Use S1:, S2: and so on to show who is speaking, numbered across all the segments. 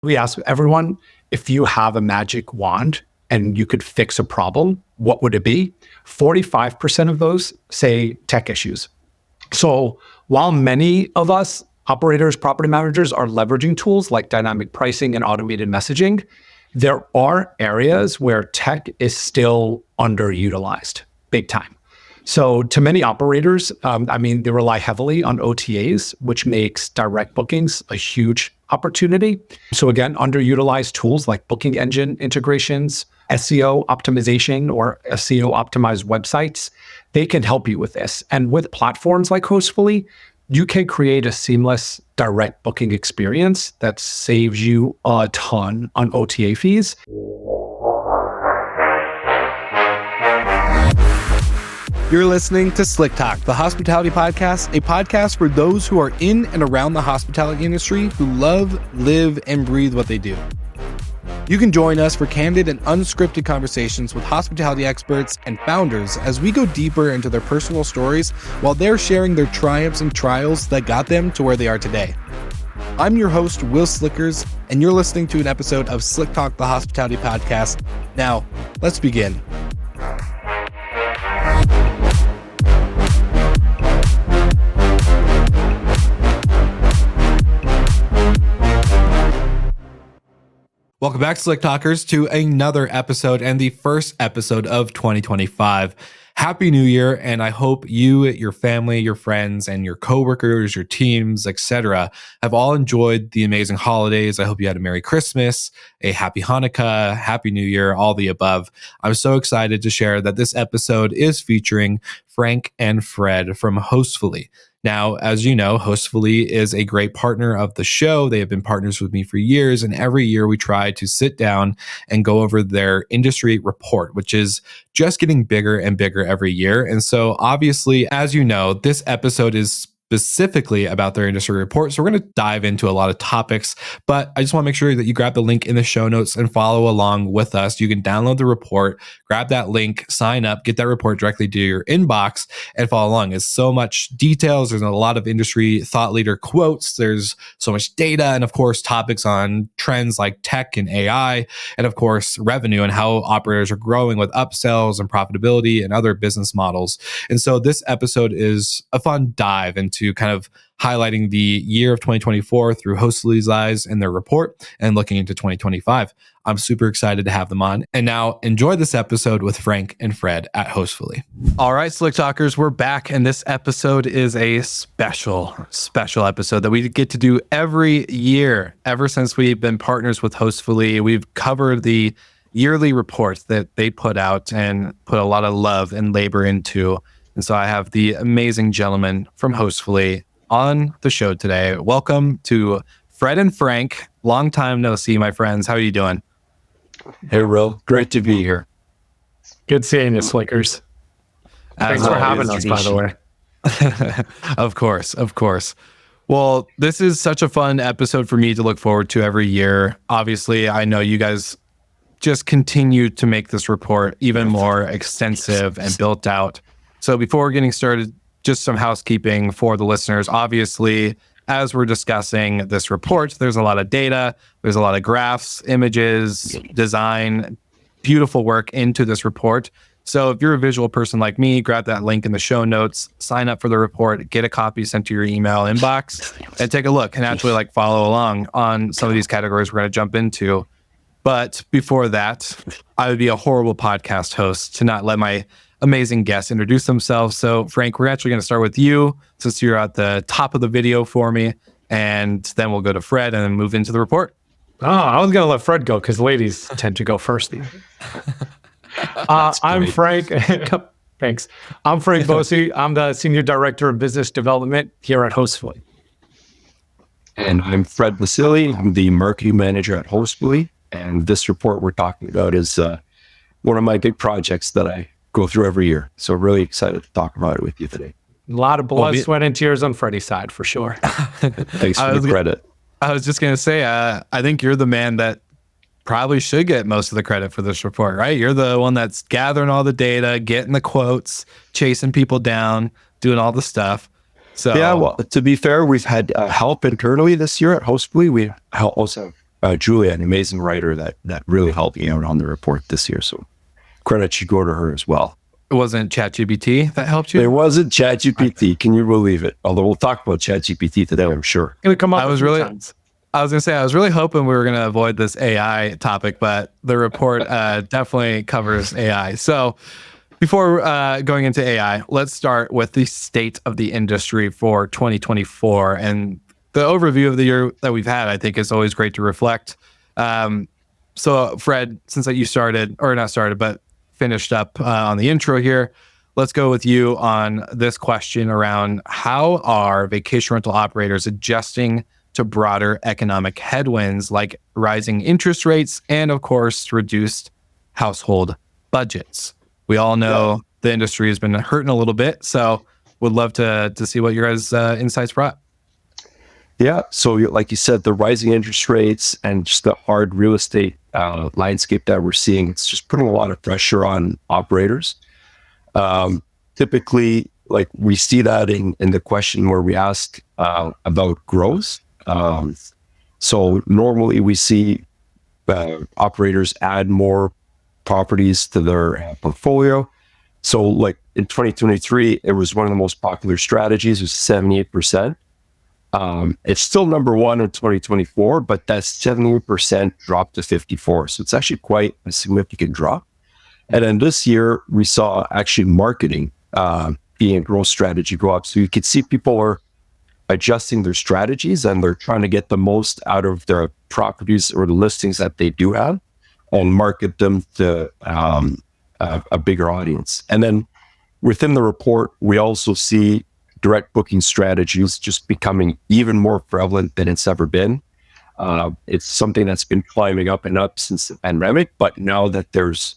S1: We ask everyone, if you have a magic wand and you could fix a problem, what would it be? 45% of those say tech issues. So while many of us operators, property managers are leveraging tools like dynamic pricing and automated messaging, there are areas where tech is still underutilized, big time. So to many operators, they rely heavily on OTAs, which makes direct bookings a huge opportunity. So again, underutilized tools like booking engine integrations, SEO optimization, or SEO optimized websites, they can help you with this. And with platforms like Hostfully, you can create a seamless direct booking experience that saves you a ton on OTA fees.
S2: You're listening to Slick Talk, the hospitality podcast, a podcast for those who are in and around the hospitality industry who love, live, and breathe what they do. You can join us for candid and unscripted conversations with hospitality experts and founders as we go deeper into their personal stories while they're sharing their triumphs and trials that got them to where they are today. I'm your host, Wil Slickers, and you're listening to an episode of Slick Talk, the hospitality podcast. Now, let's begin. Welcome back, Slick Talkers, to another episode and the first episode of 2025. Happy New Year, and I hope you, your family, your friends, and your coworkers, your teams, etc., have all enjoyed the amazing holidays. I hope you had a Merry Christmas, a Happy Hanukkah, Happy New Year, all the above. I'm so excited to share that this episode is featuring Frank and Fred from Hostfully. Now, as you know, Hostfully is a great partner of the show. They have been partners with me for years, and every year we try to sit down and go over their industry report, which is just getting bigger and bigger every year. And so obviously, as you know, this episode is specifically about their industry report. So we're going to dive into a lot of topics, but I just want to make sure that you grab the link in the show notes and follow along with us. You can download the report, grab that link, sign up, get that report directly to your inbox and follow along. It's so much details. There's a lot of industry thought leader quotes. There's so much data, and of course, topics on trends like tech and AI, and of course, revenue and how operators are growing with upsells and profitability and other business models. And so this episode is a fun dive into kind of highlighting the year of 2024 through Hostfully's eyes and their report and looking into 2025. I'm super excited to have them on. And now enjoy this episode with Frank and Fred at Hostfully. All right, Slick Talkers, we're back. And this episode is a special episode that we get to do every year. Ever since we've been partners with Hostfully, we've covered the yearly reports that they put out and put a lot of love and labor into. And so I have the amazing gentleman from Hostfully on the show today. Welcome to Fred and Frank. Long time no see, my friends. How are you doing?
S3: Hey, Wil. Great to be here.
S1: Good seeing you, Slickers. Thanks for having us, by the way.
S2: Of course. Well, this is such a fun episode for me to look forward to every year. Obviously, I know you guys just continue to make this report even more extensive and built out. So before getting started, just some housekeeping for the listeners. Obviously, as we're discussing this report, there's a lot of data, there's a lot of graphs, images, design, beautiful work into this report. So if you're a visual person like me, grab that link in the show notes, sign up for the report, get a copy sent to your email inbox, and take a look and actually follow along on some of these categories we're going to jump into. But before that, I would be a horrible podcast host to not let my amazing guests introduce themselves. So Frank, we're actually going to start with you since you're at the top of the video for me, and then we'll go to Fred and then move into the report.
S1: Oh, I was going to let Fred go because ladies tend to go first. I'm Frank. Thanks. I'm Frank Bosey. I'm the Senior Director of Business Development here at Hostfully.
S3: And I'm Fred Vasily. I'm the Marketing Manager at Hostfully. And this report we're talking about is one of my big projects that I go through every year. So really excited to talk about it with you today.
S1: A lot of blood, sweat, and tears on Freddie's side, for sure.
S3: Thanks for the credit.
S2: I was just going to say, I think you're the man that probably should get most of the credit for this report, right? You're the one that's gathering all the data, getting the quotes, chasing people down, doing all the stuff. So
S3: yeah, well, to be fair, we've had help internally this year at Hostfully. We also have Julia, an amazing writer that really helped me out on the report this year. So credit should go to her as well.
S2: It wasn't ChatGPT that helped you?
S3: It wasn't ChatGPT. Can you believe it? Although we'll talk about ChatGPT today, I'm sure.
S1: Gonna come up.
S2: I was gonna say I was really hoping we were gonna avoid this AI topic, but the report definitely covers AI. So before going into AI, let's start with the state of the industry for 2024 and the overview of the year that we've had. I think is always great to reflect. So Fred, since you started, or not started, but finished up on the intro here, let's go with you on this question around how are vacation rental operators adjusting to broader economic headwinds like rising interest rates and, of course, reduced household budgets. We all know the industry has been hurting a little bit, so would love to see what your guys' insights brought.
S3: Yeah, so like you said, the rising interest rates and just the hard real estate landscape that we're seeing, it's just putting a lot of pressure on operators. Typically, like we see that in the question where we ask about growth. So normally we see operators add more properties to their portfolio. So like in 2023, it was one of the most popular strategies, it was 78%. It's still number one in 2024, but that 78% dropped to 54. So it's actually quite a significant drop. And then this year we saw actually marketing being a growth strategy go up. So you could see people are adjusting their strategies and they're trying to get the most out of their properties or the listings that they do have and market them to a bigger audience. And then within the report, we also see direct booking strategies just becoming even more prevalent than it's ever been. It's something that's been climbing up and up since the pandemic, but now that there's,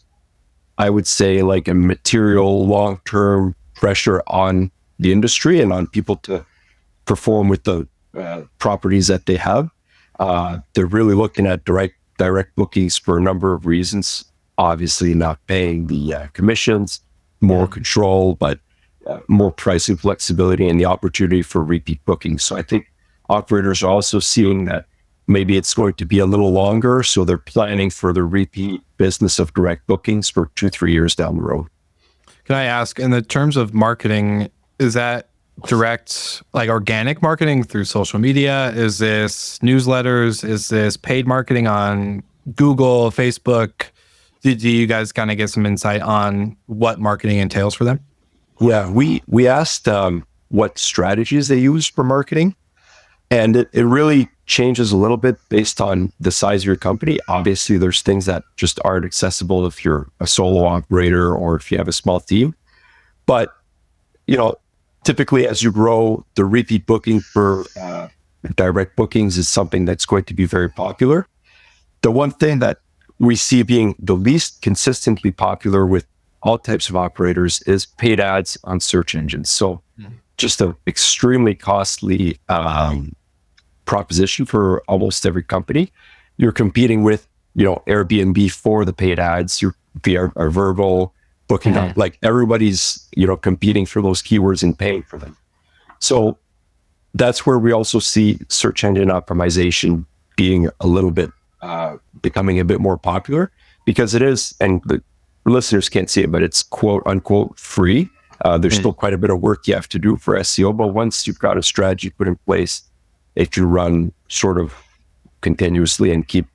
S3: I would say, like a material long-term pressure on the industry and on people to perform with the properties that they have, they're really looking at direct bookings for a number of reasons. Obviously, not paying the commissions, more control, but more pricing flexibility and the opportunity for repeat bookings. So I think operators are also seeing that maybe it's going to be a little longer. So they're planning for the repeat business of direct bookings for 2-3 years down the road.
S2: Can I ask, in the terms of marketing, is that direct, like organic marketing through social media? Is this newsletters? Is this paid marketing on Google, Facebook? Do you guys kind of get some insight on what marketing entails for them?
S3: Yeah, we asked what strategies they use for marketing, and it really changes a little bit based on the size of your company. Obviously, there's things that just aren't accessible if you're a solo operator or if you have a small team. But, typically as you grow, the repeat booking for direct bookings is something that's going to be very popular. The one thing that we see being the least consistently popular with all types of operators is paid ads on search engines. So just an extremely costly proposition for almost every company. You're competing with, Airbnb for the paid ads, you're via a verbal booking, like everybody's, competing for those keywords and paying for them. So that's where we also see search engine optimization being a little bit, becoming a bit more popular because it is, and the listeners can't see it, but it's quote unquote free. There's still quite a bit of work you have to do for SEO, but once you've got a strategy put in place, it can run sort of continuously and keep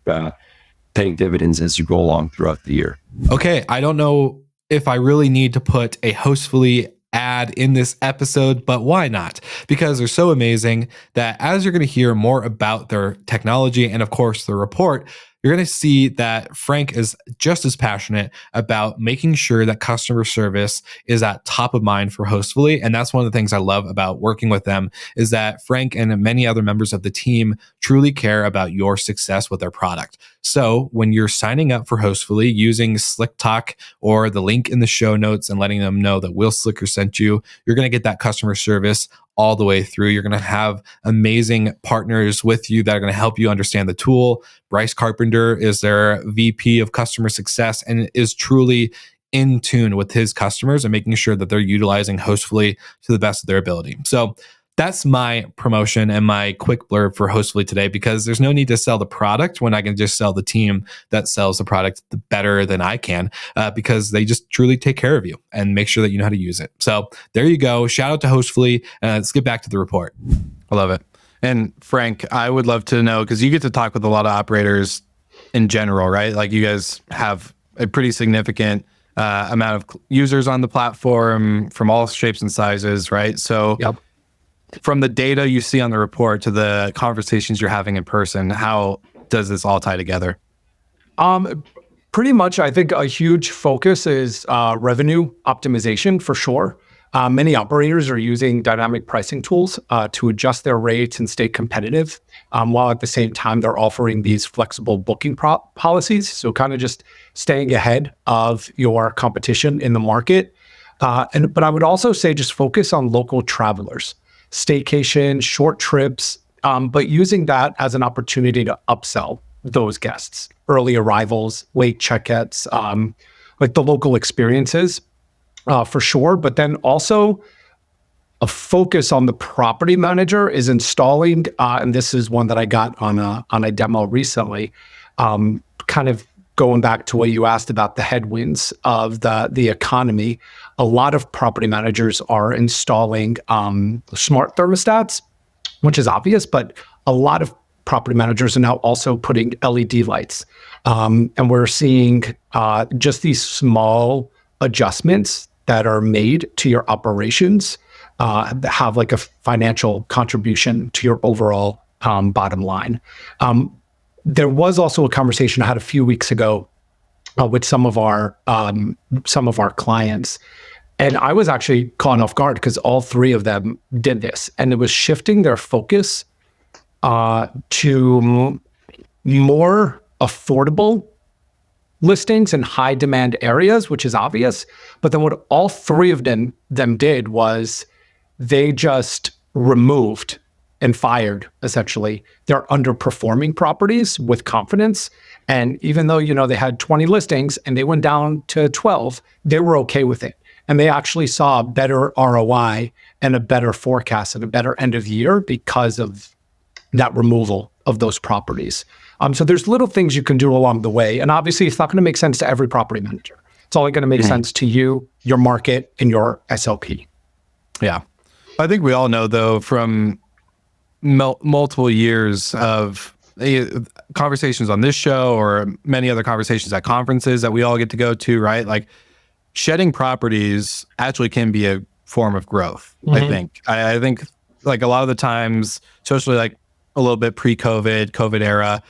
S3: paying dividends as you go along throughout the year.
S2: Okay, I don't know if I really need to put a Hostfully ad in this episode, but why not? Because they're so amazing that as you're going to hear more about their technology and of course the report, you're going to see that Frank is just as passionate about making sure that customer service is at top of mind for Hostfully. And that's one of the things I love about working with them is that Frank and many other members of the team truly care about your success with their product. So when you're signing up for Hostfully using Slick Talk or the link in the show notes and letting them know that Wil Slickers sent you, you're going to get that customer service all the way through. You're going to have amazing partners with you that are going to help you understand the tool. Bryce Carpenter is their VP of customer success and is truly in tune with his customers and making sure that they're utilizing Hostfully to the best of their ability. So that's my promotion and my quick blurb for Hostfully today, because there's no need to sell the product when I can just sell the team that sells the product better than I can, because they just truly take care of you and make sure that you know how to use it. So there you go. Shout out to Hostfully. Let's get back to the report.
S4: I love it. And Frank, I would love to know, because you get to talk with a lot of operators in general, right? Like you guys have a pretty significant amount of users on the platform from all shapes and sizes, right? So
S1: Yep.
S4: From the data you see on the report to the conversations you're having in person, how does this all tie together?
S1: Pretty much, I think a huge focus is revenue optimization for sure. Many operators are using dynamic pricing tools to adjust their rates and stay competitive, while at the same time they're offering these flexible booking policies. So kind of just staying ahead of your competition in the market. But I would also say just focus on local travelers, staycation, short trips, but using that as an opportunity to upsell those guests, early arrivals, late check-ins, like the local experiences. For sure, but then also a focus on the property manager is installing, and this is one that I got on a demo recently, kind of going back to what you asked about the headwinds of the economy. A lot of property managers are installing smart thermostats, which is obvious, but a lot of property managers are now also putting LED lights. And we're seeing just these small adjustments that are made to your operations that have like a financial contribution to your overall bottom line. There was also a conversation I had a few weeks ago with some of our clients, and I was actually caught off guard because all three of them did this, and it was shifting their focus to more affordable listings in high demand areas, which is obvious. But then what all three of them did was they just removed and fired essentially their underperforming properties with confidence. And even though, they had 20 listings and they went down to 12, they were okay with it. And they actually saw a better ROI and a better forecast and a better end of year because of that removal of those properties. So there's little things you can do along the way. And obviously, it's not going to make sense to every property manager. It's only going to make sense to you, your market, and your SLP.
S4: Yeah. I think we all know, though, from multiple years of conversations on this show or many other conversations at conferences that we all get to go to, right? Like shedding properties actually can be a form of growth, I think. I think like a lot of the times, especially like a little bit pre-COVID, COVID era,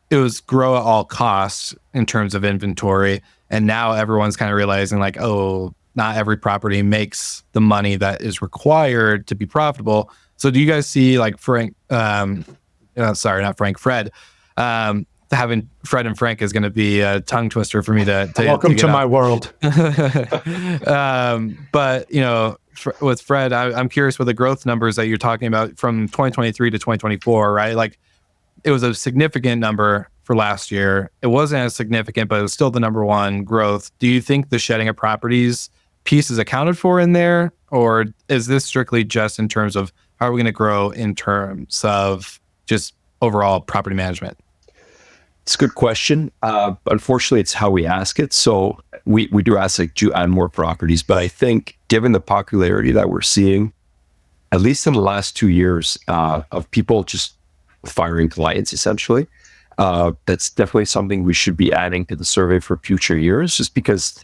S4: it was grow at all costs in terms of inventory. And now everyone's kind of realizing like, oh, not every property makes the money that is required to be profitable. So do you guys see like Fred, having Fred and Frank is going to be a tongue twister for me to
S1: Welcome to my world.
S4: But, with Fred, I'm curious with the growth numbers that you're talking about from 2023 to 2024, right? Like it was a significant number for last year. It wasn't as significant, but it was still the number one growth. Do you think the shedding of properties piece is accounted for in there? Or is this strictly just in terms of how are we going to grow in terms of just overall property management?
S3: It's a good question. Unfortunately, it's how we ask it. So we do ask, like, do you add more properties? But I think given the popularity that we're seeing, at least in the last 2 years, of people just firing clients, essentially, that's definitely something we should be adding to the survey for future years, just because,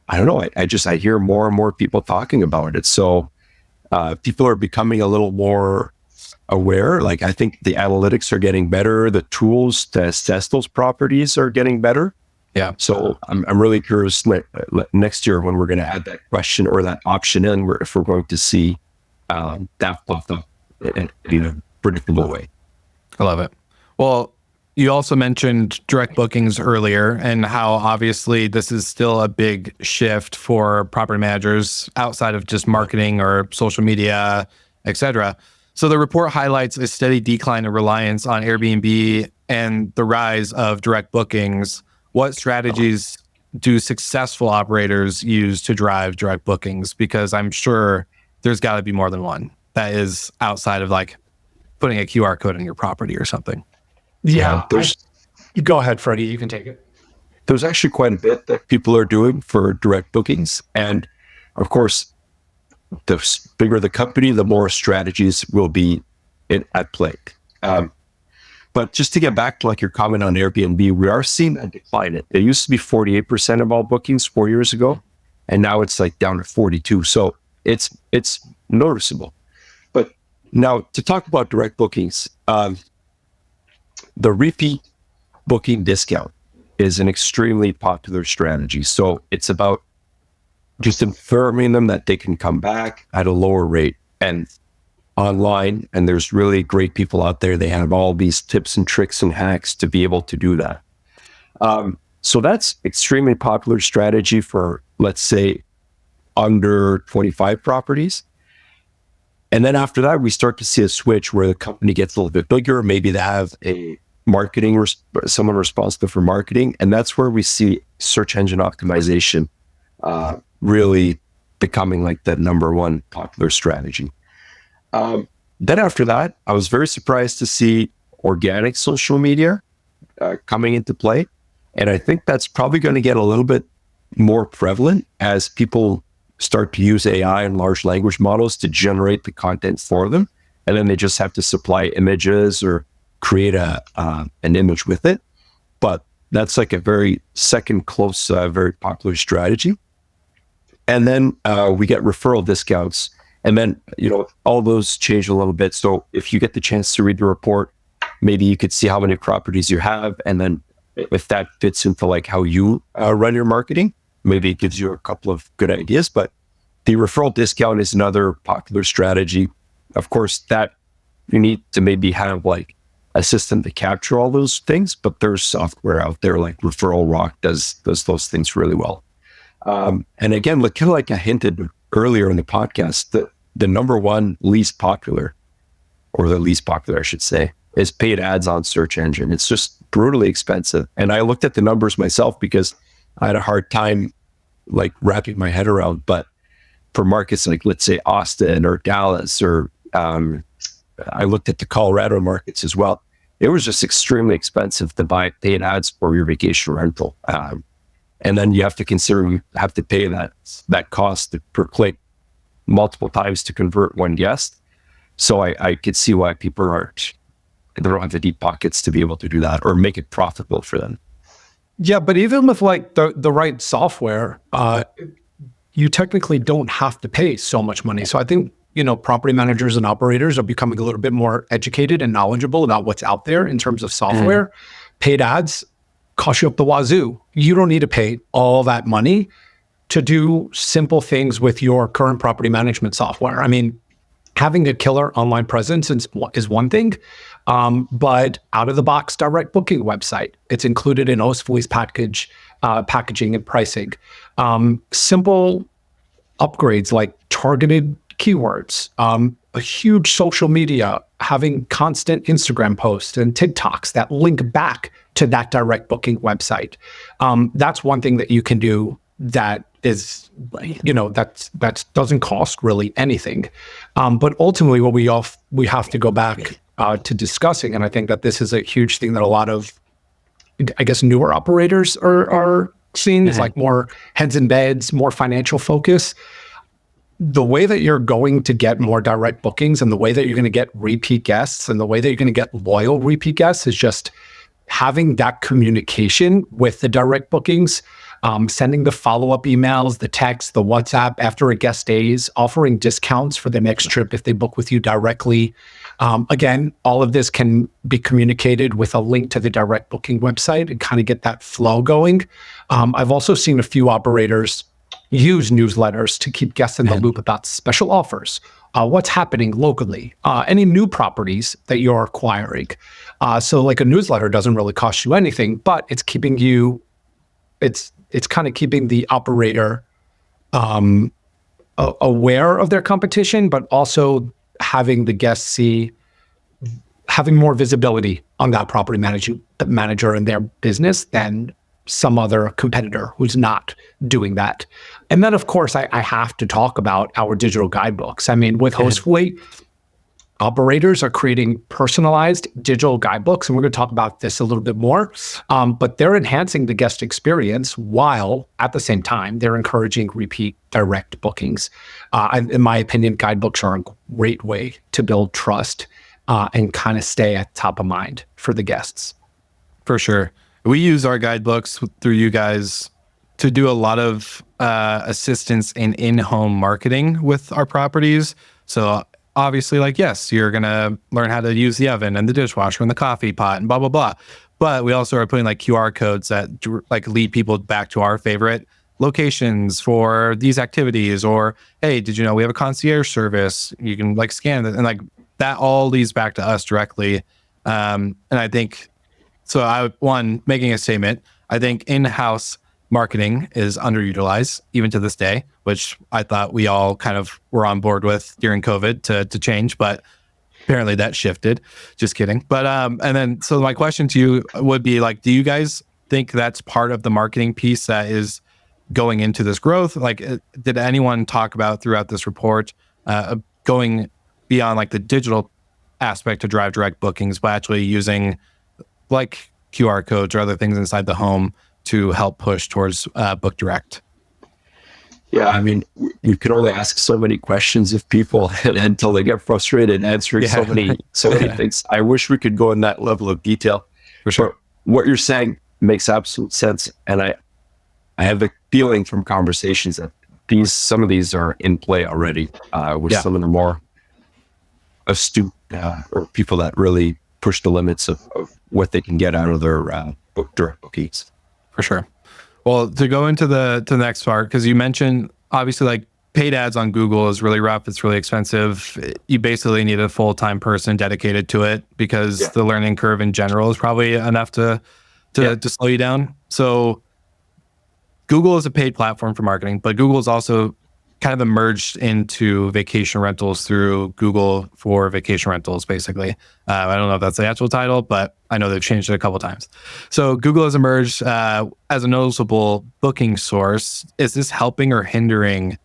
S3: I don't know, I hear more and more people talking about it. So people are becoming a little more aware. Like, I think the analytics are getting better. The tools to assess those properties are getting better.
S4: Yeah. So
S3: I'm really curious next year when we're going to add that question or that option in, if we're going to see that pop up in a predictable way.
S4: I love it. Well, you also mentioned direct bookings earlier and how obviously this is still a big shift for property managers outside of just marketing or social media, et cetera. So the report highlights a steady decline in reliance on Airbnb and the rise of direct bookings. What strategies do successful operators use to drive direct bookings? Because I'm sure there's got to be more than one. that is outside of like putting a QR code on your property or something.
S1: Yeah.
S3: There's
S1: Go ahead, Freddie. You can take it.
S3: there's actually quite a bit that people are doing for direct bookings. And of course, the bigger the company, the more strategies will be at play. But just to get back to like your comment on Airbnb, we are seeing a decline. It used to be 48% of all bookings 4 years ago, and now it's like down to 42. So it's noticeable. But now to talk about direct bookings, the repeat booking discount is an extremely popular strategy. So it's about just informing them that they can come back at a lower rate and online. And there's really great people out there. They have all these tips and tricks and hacks to be able to do that. So that's extremely popular strategy for, let's say, under 25 properties. And then after that, we start to see a switch where the company gets a little bit bigger. Maybe they have a someone responsible for marketing. And that's where we see search engine optimization really becoming like the number one popular strategy. Then after that, I was very surprised to see organic social media coming into play. And I think that's probably going to get a little bit more prevalent as people start to use AI and large language models to generate the content for them. And then they just have to supply images or create an image with it. But that's like a very second close, very popular strategy. And then we get referral discounts. And then, all those change a little bit. So if you get the chance to read the report, maybe you could see how many properties you have. And then if that fits into like how you run your marketing, maybe it gives you a couple of good ideas. But the referral discount is another popular strategy. Of course, that you need to maybe have like a system to capture all those things, but there's software out there like Referral Rock does those things really well. And again, kind of like I hinted earlier in the podcast, the number one least popular, or the least popular, I should say, is paid ads on search engine. It's just brutally expensive. And I looked at the numbers myself because I had a hard time like wrapping my head around. But for markets like, let's say, Austin or Dallas, or I looked at the Colorado markets as well. It was just extremely expensive to buy paid ads for your vacation rental. And then you have to consider you have to pay that cost per click multiple times to convert one guest. So I could see why people they don't have the deep pockets to be able to do that or make it profitable for them.
S1: Yeah, but even with like the right software, you technically don't have to pay so much money. So I think, property managers and operators are becoming a little bit more educated and knowledgeable about what's out there in terms of software. Paid ads cost you up the wazoo. You don't need to pay all that money to do simple things with your current property management software. I mean, having a killer online presence is one thing, but out of the box direct booking website, it's included in Hostfully's packaging and pricing. Simple upgrades like targeted keywords, a huge social media, having constant Instagram posts and TikToks that link back to that direct booking website. That's one thing that you can do that is, that doesn't cost really anything. But ultimately what we have to go back to discussing, and I think that this is a huge thing that a lot of, I guess, newer operators are seeing, is like more heads in beds, more financial focus. The way that you're going to get more direct bookings and the way that you're going to get repeat guests and the way that you're going to get loyal repeat guests is just having that communication with the direct bookings, sending the follow-up emails, the text, the WhatsApp after a guest stays, offering discounts for the next trip if they book with you directly. Again, all of this can be communicated with a link to the direct booking website and kind of get that flow going. I've also seen a few operators use newsletters to keep guests in the loop about special offers, what's happening locally, any new properties that you're acquiring. So like a newsletter doesn't really cost you anything, but it's keeping you, it's kind of keeping the operator aware of their competition, but also having the guests having more visibility on that property manager and their business than some other competitor who's not doing that. And then, of course, I have to talk about our digital guidebooks. I mean, with Hostfully, operators are creating personalized digital guidebooks, and we're going to talk about this a little bit more. But they're enhancing the guest experience while at the same time they're encouraging repeat direct bookings. And in my opinion, guidebooks are a great way to build trust and kind of stay at top of mind for the guests.
S4: For sure. We use our guidebooks through you guys to do a lot of assistance in-home marketing with our properties. So obviously, like, yes, you're going to learn how to use the oven and the dishwasher and the coffee pot and blah, blah, blah. But we also are putting like QR codes that like lead people back to our favorite locations for these activities. Or, hey, did you know we have a concierge service? You can like scan it, and like that all leads back to us directly. And I think, so making a statement, I think in-house marketing is underutilized even to this day, which I thought we all kind of were on board with during COVID to change, but apparently that shifted. Just kidding. But and then so my question to you would be like, do you guys think that's part of the marketing piece that is going into this growth? Like, did anyone talk about throughout this report going beyond like the digital aspect to drive direct bookings, but actually using like QR codes or other things inside the home to help push towards book direct?
S3: Yeah, I mean, you can only ask so many questions of people until they get frustrated answering so many things. I wish we could go in that level of detail.
S4: For sure.
S3: But what you're saying makes absolute sense, and I have a feeling from conversations that some of these are in play already with some of the more astute or people that really push the limits of what they can get out of their direct bookings.
S4: For sure. Well, to go into the next part, because you mentioned obviously like paid ads on Google is really rough. It's really expensive. You basically need a full-time person dedicated to it because the learning curve in general is probably enough to slow you down. So Google is a paid platform for marketing, but Google is also kind of emerged into vacation rentals through Google for vacation rentals, basically. I don't know if that's the actual title, but I know they've changed it a couple of times. So Google has emerged as a noticeable booking source. Is this helping or hindering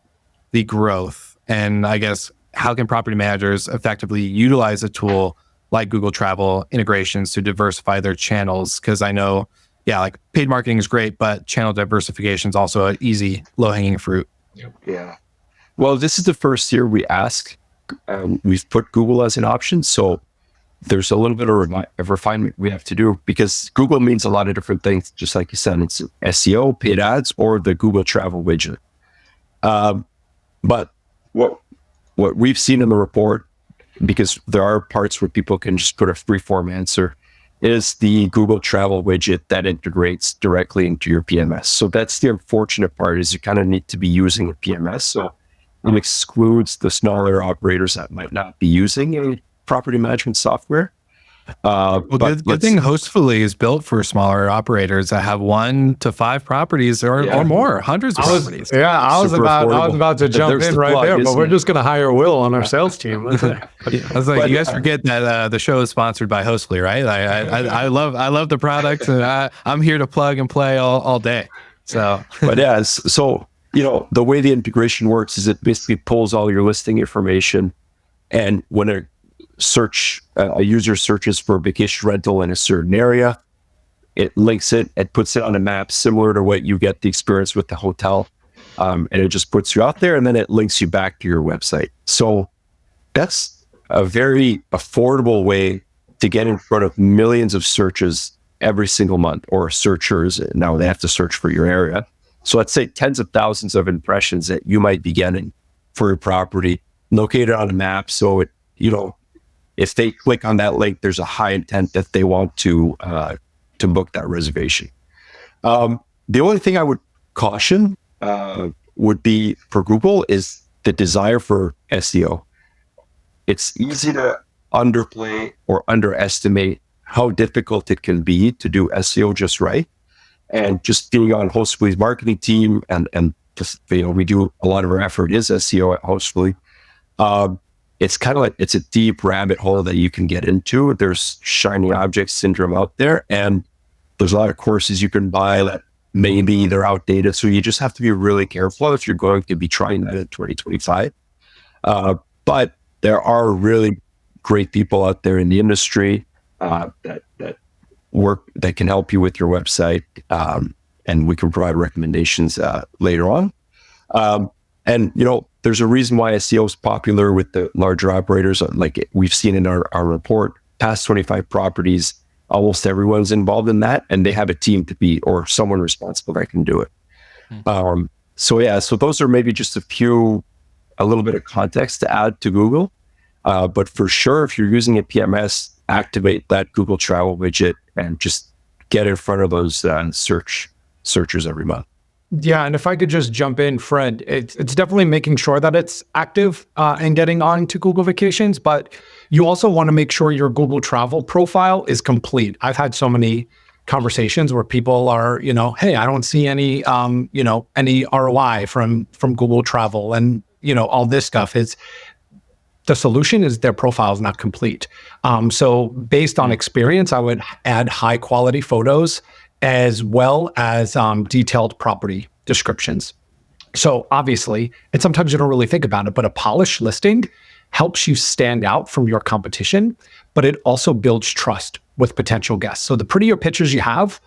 S4: the growth? And I guess, how can property managers effectively utilize a tool like Google Travel integrations to diversify their channels? Because I know, like paid marketing is great, but channel diversification is also an easy, low-hanging fruit.
S3: Yeah. Well, this is the first year we ask. We've put Google as an option. So there's a little bit of refinement we have to do, because Google means a lot of different things. Just like you said, it's SEO, paid ads, or the Google Travel widget. But what we've seen in the report, because there are parts where people can just put a free-form answer, is the Google Travel widget that integrates directly into your PMS. So that's the unfortunate part, is you kind of need to be using a PMS. So it excludes the smaller operators that might not be using a property management software.
S4: Well, good thing Hostfully is built for smaller operators that have 1 to 5 properties or more, hundreds of properties.
S1: I was about to jump in right there, but we're just going to hire Will on our sales team.
S4: I was like, you guys forget that the show is sponsored by Hostfully, right? I love the product, and I'm here to plug and play all day. So,
S3: but so the way the integration works is it basically pulls all your listing information, and when a user searches for vacation rental in a certain area, it links it puts it on a map similar to what you get the experience with the hotel, and it just puts you out there, and then it links you back to your website. So that's a very affordable way to get in front of millions of searches every single month, or searchers. Now they have to search for your area. So let's say tens of thousands of impressions that you might be getting for your property located on a map. So if they click on that link, there's a high intent that they want to book that reservation. The only thing I would caution would be for Google is the desire for SEO. It's easy to underplay or underestimate how difficult it can be to do SEO just right. And just being on Hostfully's marketing team, and just we do a lot of our effort is SEO at Hostfully. It's kind of like it's a deep rabbit hole that you can get into. There's shiny object syndrome out there, and there's a lot of courses you can buy that maybe they're outdated. So you just have to be really careful if you're going to be trying that in 2025. But there are really great people out there in the industry that can help you with your website, and we can provide recommendations later on. And there's a reason why SEO is popular with the larger operators. Like we've seen in our report, past 25 properties, almost everyone's involved in that, and they have a team or someone responsible that can do it. So those are maybe just a little bit of context to add to Google. But for sure, if you're using a PMS, activate that Google Travel widget and just get in front of those searchers every month.
S1: Yeah, and if I could just jump in, Fred, it's definitely making sure that it's active and getting on to Google Vacations, but you also want to make sure your Google Travel profile is complete. I've had so many conversations where people are, hey, I don't see any, any ROI from Google Travel, and all this stuff is. The solution is their profile is not complete. So based on experience, I would add high quality photos as well as detailed property descriptions. So obviously, and sometimes you don't really think about it, but a polished listing helps you stand out from your competition, but it also builds trust with potential guests. So the prettier pictures you have,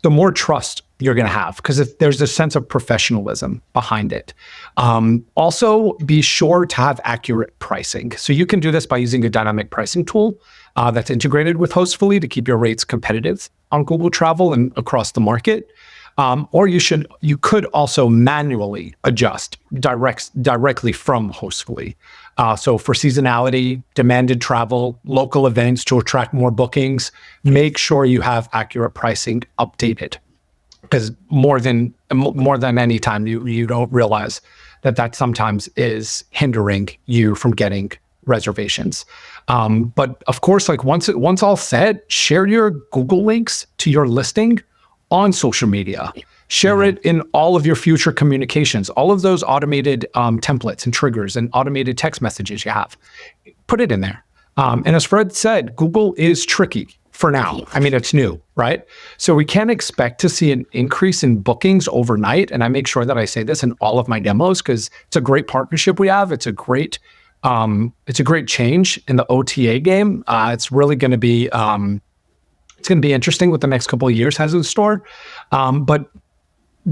S1: the more trust you're going to have, because there's a sense of professionalism behind it. Also, be sure to have accurate pricing. So you can do this by using a dynamic pricing tool that's integrated with Hostfully to keep your rates competitive on Google Travel and across the market. Or you could also manually adjust directly from Hostfully. So for seasonality, demanded travel, local events to attract more bookings, make sure you have accurate pricing updated. Because more than any time, you don't realize that sometimes is hindering you from getting reservations. But of course, like once all said, share your Google links to your listing on social media. Share it in all of your future communications, all of those automated templates and triggers and automated text messages you have. Put it in there. And as Fred said, Google is tricky for now. I mean, it's new, right? So we can't expect to see an increase in bookings overnight. And I make sure that I say this in all of my demos because it's a great partnership we have. It's a great change in the OTA game. It's really going to be interesting what the next couple of years has in store. But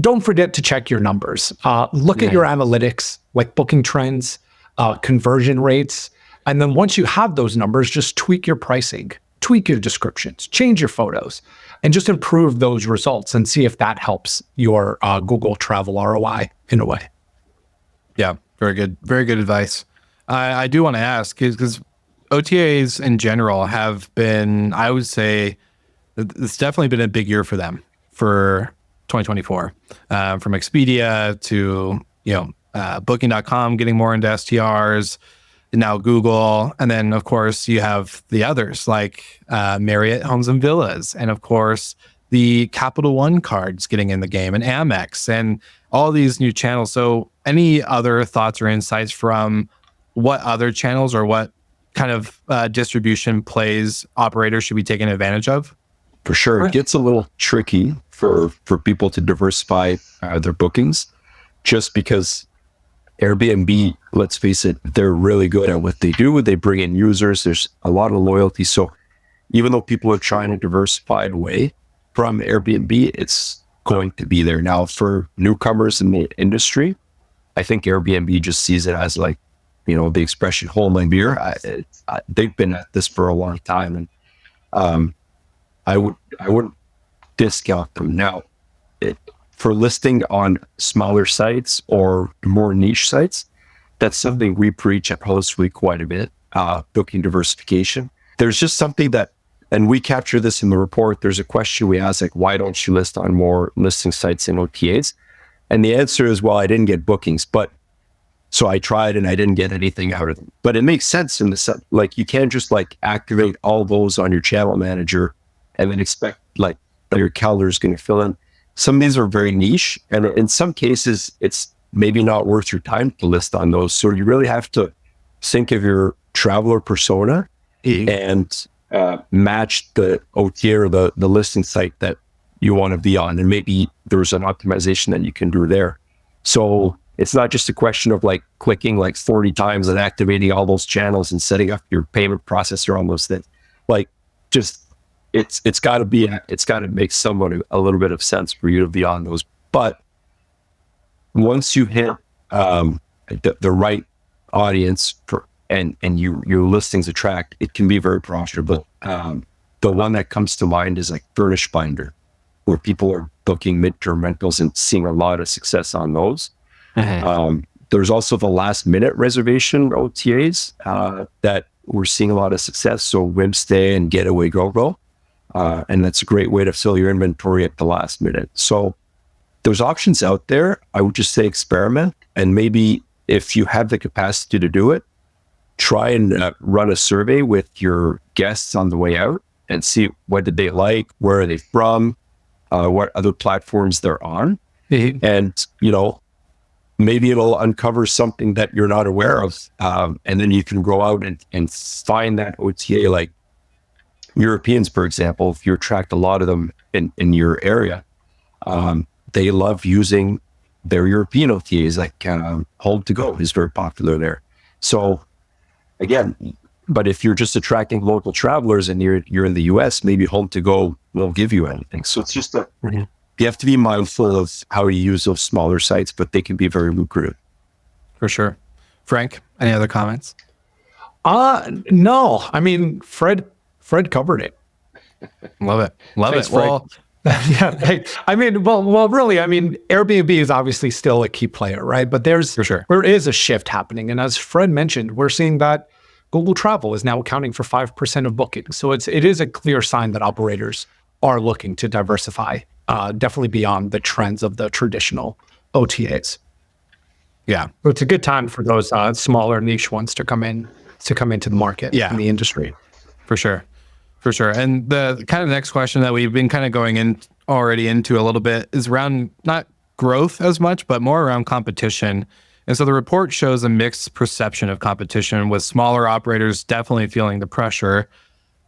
S1: don't forget to check your numbers. Look at your analytics, like booking trends, conversion rates. And then once you have those numbers, just tweak your pricing, tweak your descriptions, change your photos, and just improve those results and see if that helps your Google Travel ROI in a way.
S4: Yeah, very good. Very good advice. I do want to ask, because OTAs in general have been, I would say, it's definitely been a big year for them for 2024. From Expedia to, Booking.com getting more into STRs, now Google, and then of course you have the others like Marriott Homes and Villas, and of course the Capital One cards getting in the game, and Amex, and all these new channels. So any other thoughts or insights from what other channels or what kind of distribution plays operators should be taking advantage of?
S3: For sure. It gets a little tricky for people to diversify their bookings, just because Airbnb, let's face it, they're really good at what they do. They bring in users. There's a lot of loyalty. So even though people are trying to diversify away from Airbnb, it's going to be there. Now, for newcomers in the industry, I think Airbnb just sees it as like, the expression hold my beer. They've been at this for a long time, and I wouldn't discount them. Now, for listing on smaller sites or more niche sites, that's something we preach at Hostfully quite a bit, booking diversification. There's just something that, and we capture this in the report, there's a question we ask, like, why don't you list on more listing sites in OTAs? And the answer is, well, I didn't get bookings, so I tried and I didn't get anything out of them. But it makes sense in the sense, like, you can't just activate all those on your channel manager and then expect that your calendar is going to fill in. Some of these are very niche, and in some cases, it's maybe not worth your time to list on those. So you really have to think of your traveler persona and match the OTA or the listing site that you want to be on. And maybe there's an optimization that you can do there. So it's not just a question of like clicking like 40 times and activating all those channels and setting up your payment processor on those things. Like, just it's got to make someone a little bit of sense for you to be on those. But once you hit the right audience and your listings attract, it can be very profitable. The one that comes to mind is like Furnish Finder, where people are booking midterm rentals and seeing a lot of success on those. There's also the last minute reservation OTAs that we're seeing a lot of success. So Whimstay and Getaway Go. And that's a great way to fill your inventory at the last minute. So there's options out there. I would just say experiment. And maybe if you have the capacity to do it, try and run a survey with your guests on the way out and see what did they like, where are they from, what other platforms they're on. And, maybe it'll uncover something that you're not aware of. And then you can go out and find that OTA, like Europeans, for example. If you attract a lot of them in your area, they love using their European OTAs, like Home to Go is very popular there. So again, but if you're just attracting local travelers and you're in the US, maybe Home to Go won't give you anything. So it's just you have to be mindful of how you use those smaller sites, but they can be very lucrative.
S4: For sure. Frank, any other comments?
S1: No. I mean, Fred covered it.
S4: Love it.
S1: Thanks,
S4: it. Well,
S1: yeah. Hey, I mean, well, really, I mean, Airbnb is obviously still a key player, right? But there is a shift happening. And as Fred mentioned, we're seeing that Google Travel is now accounting for 5% of bookings. So it is a clear sign that operators are looking to diversify, definitely beyond the trends of the traditional OTAs.
S4: Yeah.
S1: So it's a good time for those smaller niche ones to come into the market in the industry.
S4: For sure. And the kind of next question that we've been kind of going in already into a little bit is around not growth as much, but more around competition. And so the report shows a mixed perception of competition, with smaller operators definitely feeling the pressure.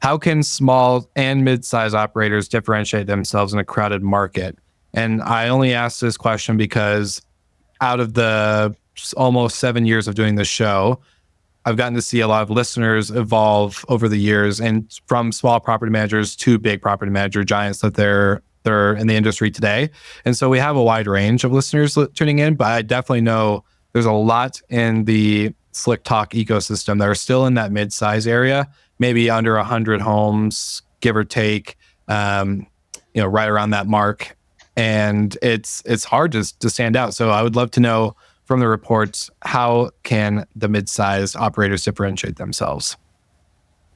S4: How can small and mid-size operators differentiate themselves in a crowded market? And I only ask this question because out of the almost 7 years of doing this show, I've gotten to see a lot of listeners evolve over the years, and from small property managers to big property manager giants that they're in the industry today. And so we have a wide range of listeners tuning in, but I definitely know there's a lot in the Slick Talk ecosystem that are still in that mid-size area, maybe under 100 homes, give or take, right around that mark. And it's hard to stand out. So I would love to know from the reports, how can the mid-sized operators differentiate themselves?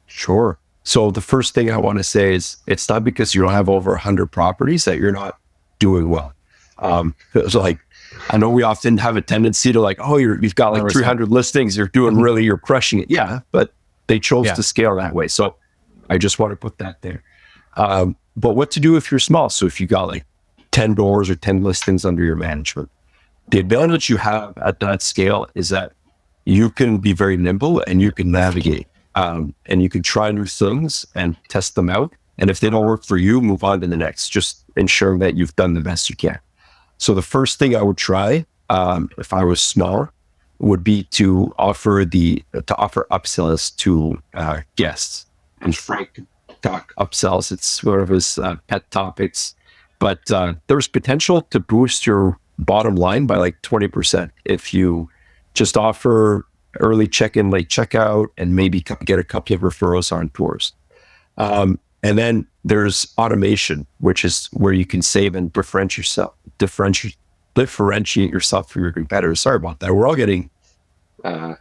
S3: Sure. So the first thing I want to say is it's not because you don't have over 100 properties that you're not doing well. It's like, I know we often have a tendency to like, you've got like 300 listings, you're crushing it. Yeah, but they chose to scale that way. So I just want to put that there. But what to do if you're small? So if you got like 10 doors or 10 listings under your management, the advantage you have at that scale is that you can be very nimble and you can navigate, and you can try new things and test them out. And if they don't work for you, move on to the next, just ensuring that you've done the best you can. So the first thing I would try, if I was small, would be to offer upsells to guests. And Frank could talk upsells. It's one of his pet topics. But there's potential to boost your bottom line by like 20% if you just offer early check-in, late checkout, and maybe get a couple of referrals on tours. And then there's automation, which is where you can save and differentiate yourself from your competitors. Sorry about that. We're all getting tongue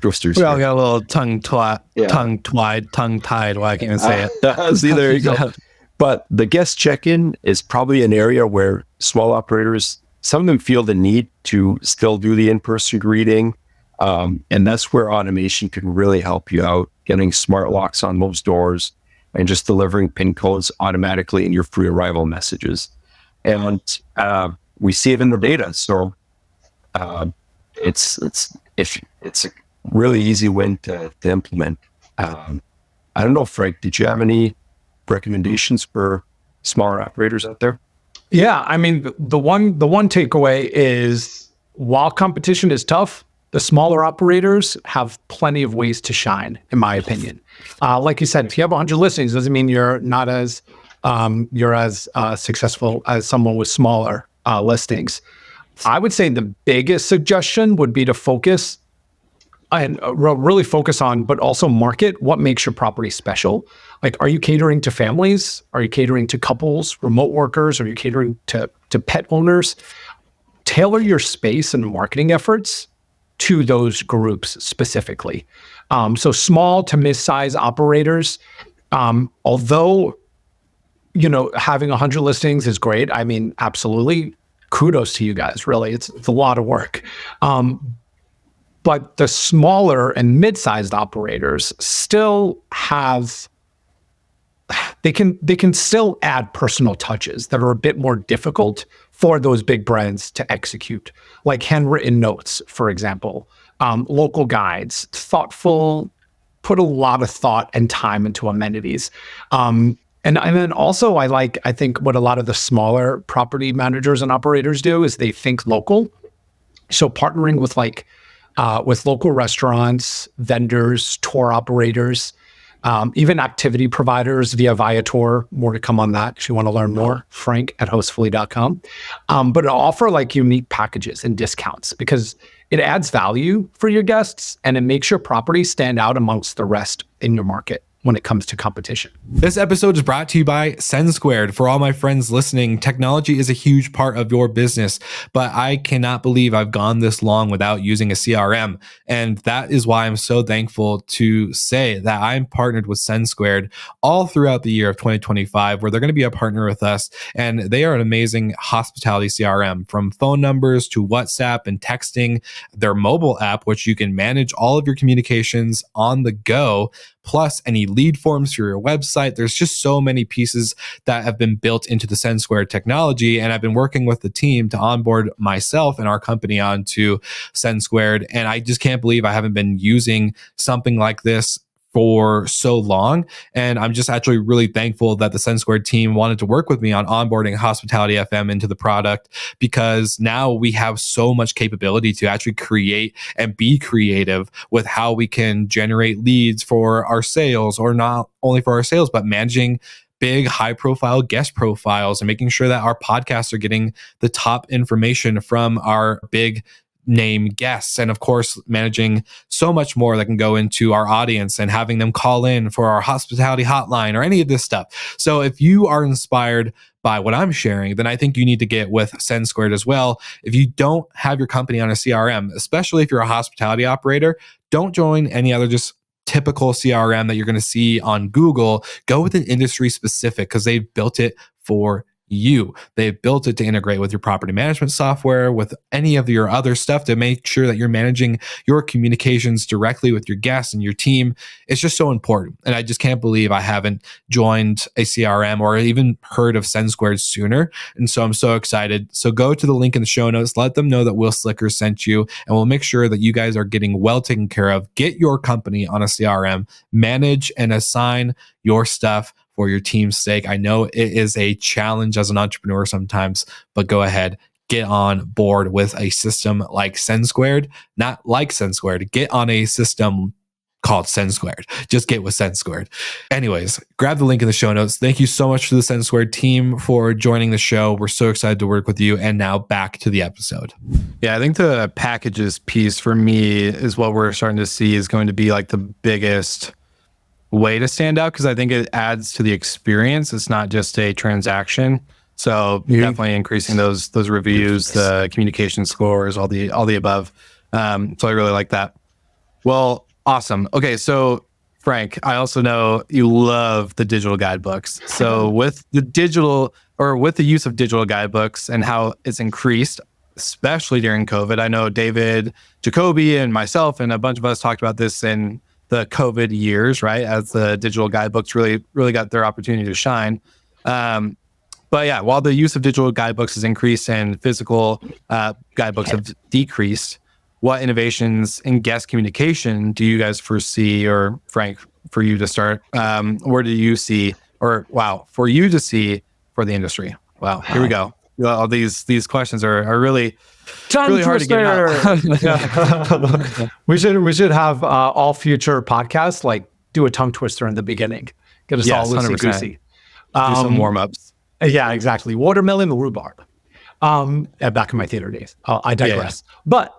S3: twisters.
S4: We all got a little tongue-tied. Well, I can't even say it.
S3: See, there you go. But the guest check-in is probably an area where small operators, some of them feel the need to still do the in-person greeting. And that's where automation can really help you out, getting smart locks on those doors and just delivering PIN codes automatically in your free arrival messages. And we see it in the data. So it's a really easy win to implement. I don't know, Frank, did you have any recommendations for smaller operators out there?
S1: Yeah, I mean, the one takeaway is while competition is tough, the smaller operators have plenty of ways to shine, in my opinion. Like you said, if you have 100 listings, doesn't mean you're not as successful as someone with smaller listings. I would say the biggest suggestion would be to focus and really focus on, but also market what makes your property special. Like, are you catering to families? Are you catering to couples, remote workers? Are you catering to pet owners? Tailor your space and marketing efforts to those groups specifically. So small to mid-size operators, although, having 100 listings is great. I mean, absolutely. Kudos to you guys, really. It's a lot of work. But the smaller and mid-sized operators still have, they can still add personal touches that are a bit more difficult for those big brands to execute, like handwritten notes, for example, local guides, thoughtful, put a lot of thought and time into amenities. And then also I think what a lot of the smaller property managers and operators do is they think local. So partnering with local restaurants, vendors, tour operators, even activity providers via Viator. More to come on that if you want to learn more. Frank at hostfully.com. But offer unique packages and discounts because it adds value for your guests and it makes your property stand out amongst the rest in your market when it comes to competition.
S2: This episode is brought to you by Send Squared. For all my friends listening, technology is a huge part of your business, but I cannot believe I've gone this long without using a CRM. And that is why I'm so thankful to say that I'm partnered with Send Squared all throughout the year of 2025, where they're going to be a partner with us. And they are an amazing hospitality CRM, from phone numbers to WhatsApp and texting, their mobile app, which you can manage all of your communications on the go, plus any lead forms for your website. There's just so many pieces that have been built into the Send Squared technology. And I've been working with the team to onboard myself and our company onto Send Squared. And I just can't believe I haven't been using something like this for so long. And I'm just actually really thankful that the Send Squared team wanted to work with me on onboarding Hospitality FM into the product, because now we have so much capability to actually create and be creative with how we can generate leads for our sales, or not only for our sales, but managing big high profile guest profiles and making sure that our podcasts are getting the top information from our big name guests, and of course managing so much more that can go into our audience and having them call in for our hospitality hotline or any of this stuff. So if you are inspired by what I'm sharing, then I think you need to get with Send Squared as well. If you don't have your company on a CRM, especially if you're a hospitality operator, don't join any other just typical CRM that you're going to see on Google. Go with an industry specific, because they've built it for you. They've built it to integrate with your property management software, with any of your other stuff, to make sure that you're managing your communications directly with your guests and your team. It's just so important. And I just can't believe I haven't joined a CRM or even heard of Send Squared sooner. And so I'm so excited. So go to the link in the show notes, let them know that Wil Slickers sent you, and we'll make sure that you guys are getting well taken care of. Get your company on a CRM, manage and assign your stuff for your team's sake. I know it is a challenge as an entrepreneur sometimes, but go ahead, get on board with a system like Send Squared, not like Send Squared. Get on a system called Send Squared. Just get with Send Squared. Anyways, grab the link in the show notes. Thank you so much to the Send Squared team for joining the show. We're so excited to work with you. And now back to the episode.
S4: Yeah, I think the packages piece for me is what we're starting to see is going to be the biggest way to stand out, because I think it adds to the experience. It's not just a transaction. So definitely increasing those reviews, the communication scores, all the above. So I really like that. Well, awesome. Okay, so Frank, I also know you love the digital guidebooks. So with the use of digital guidebooks and how it's increased, especially during COVID, I know David Jacoby and myself and a bunch of us talked about this in the COVID years, right? As the digital guidebooks really got their opportunity to shine. But yeah, while the use of digital guidebooks has increased and physical guidebooks have decreased, what innovations in guest communication do you guys foresee, or Frank, for you to start, where do you see, for you to see for the industry? Wow, here we go. All these questions are really
S1: Tongue
S4: really hard to get out.
S1: Yeah. we should have all future podcasts like do a tongue twister in the beginning. Get us all
S4: Yes,
S1: loosey
S4: 100%.
S1: goosey.
S4: Do some warm-ups.
S1: Yeah, exactly. Watermelon and rhubarb. Back in my theater days. I digress. But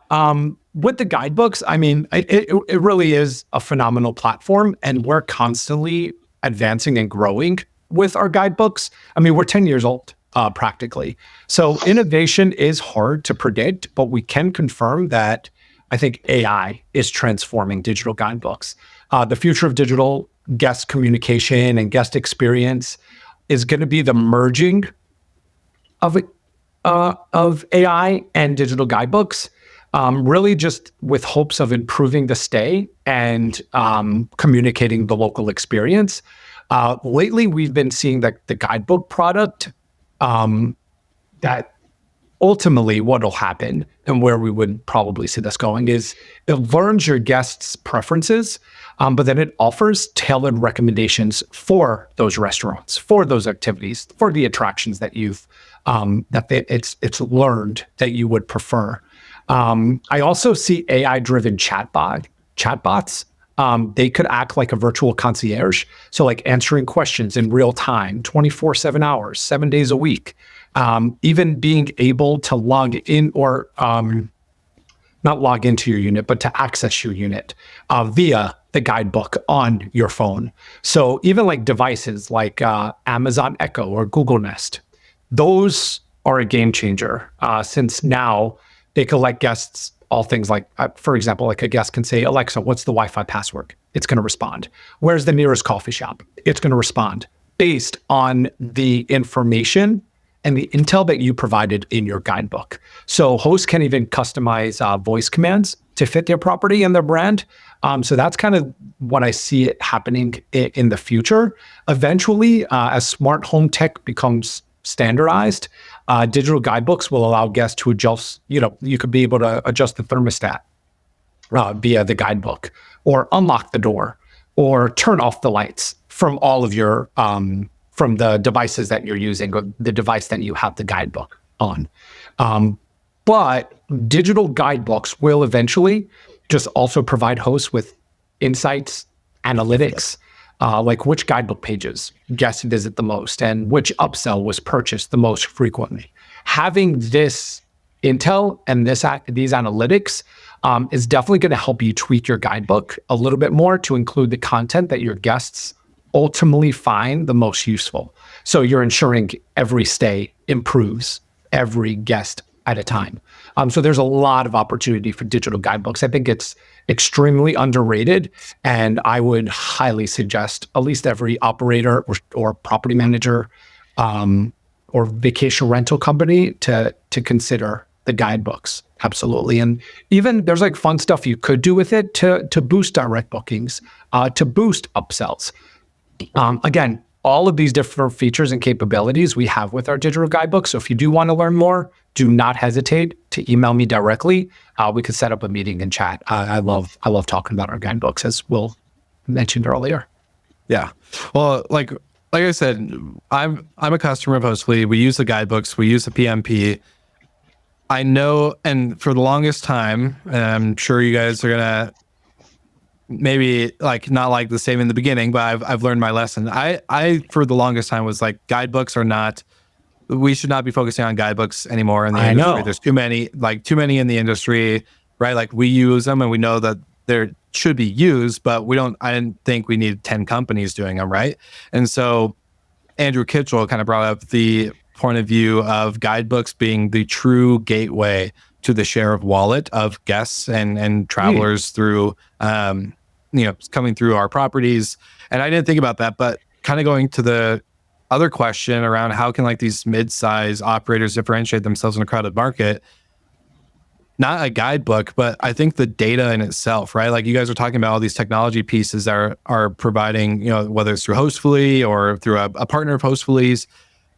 S1: with the guidebooks, I mean, it really is a phenomenal platform, and we're constantly advancing and growing with our guidebooks. I mean, we're 10 years old. Practically. So innovation is hard to predict, but we can confirm that I think AI is transforming digital guidebooks. The future of digital guest communication and guest experience is going to be the merging of AI and digital guidebooks, really just with hopes of improving the stay and communicating the local experience. Lately, we've been seeing that the guidebook product that ultimately what will happen and where we would probably see this going is it learns your guests' preferences, but then it offers tailored recommendations for those restaurants, for those activities, for the attractions that you've it's learned that you would prefer. I also see AI-driven chatbots. They could act like a virtual concierge. So like answering questions in real time, 24/7 hours, 7 days a week. Even being able to log in or not log into your unit, but to access your unit via the guidebook on your phone. So even like devices like Amazon Echo or Google Nest, those are a game changer since now they can let guests all things like, for example, like a guest can say, Alexa, what's the Wi-Fi password? It's going to respond. Where's the nearest coffee shop? It's going to respond based on the information and the intel that you provided in your guidebook. So hosts can even customize voice commands to fit their property and their brand. So that's kind of what I see it happening in the future. Eventually, as smart home tech becomes standardized, digital guidebooks will allow guests to adjust, you could be able to adjust the thermostat via the guidebook, or unlock the door, or turn off the lights from all of your, from the devices that you're using, or the device that you have the guidebook on. But digital guidebooks will eventually just also provide hosts with insights, analytics, like which guidebook pages guests visit the most and which upsell was purchased the most frequently. Having this intel and these analytics is definitely going to help you tweak your guidebook a little bit more to include the content that your guests ultimately find the most useful. So you're ensuring every stay improves every guest at a time. So there's a lot of opportunity for digital guidebooks. I think it's extremely underrated, and I would highly suggest at least every operator or property manager or vacation rental company to consider the guidebooks. Absolutely. And even there's like fun stuff you could do with it to boost direct bookings, to boost upsells. Again, all of these different features and capabilities we have with our digital guidebook. So if you do want to learn more, do not hesitate to email me directly. We could set up a meeting and chat. I love talking about our guidebooks, as Wil mentioned earlier.
S4: Yeah. Well, like I said, I'm a customer of Hostfully. We use the guidebooks. We use the PMP. I know, and for the longest time, and I'm sure you guys are gonna maybe like not like the same in the beginning, but I've learned my lesson. I for the longest time was like, guidebooks are not, we should not be focusing on guidebooks anymore in the industry. There's too many in the industry, right? Like we use them and we know that they're should be used, but I didn't think we needed 10 companies doing them, right? And so Andrew Kitchell kind of brought up the point of view of guidebooks being the true gateway to the share of wallet of guests and travelers through, coming through our properties. And I didn't think about that, but kind of going to the other question around how can like these mid-size operators differentiate themselves in a crowded market? Not a guidebook, but I think the data in itself, right? Like you guys are talking about all these technology pieces that are providing, whether it's through Hostfully or through a partner of Hostfully's,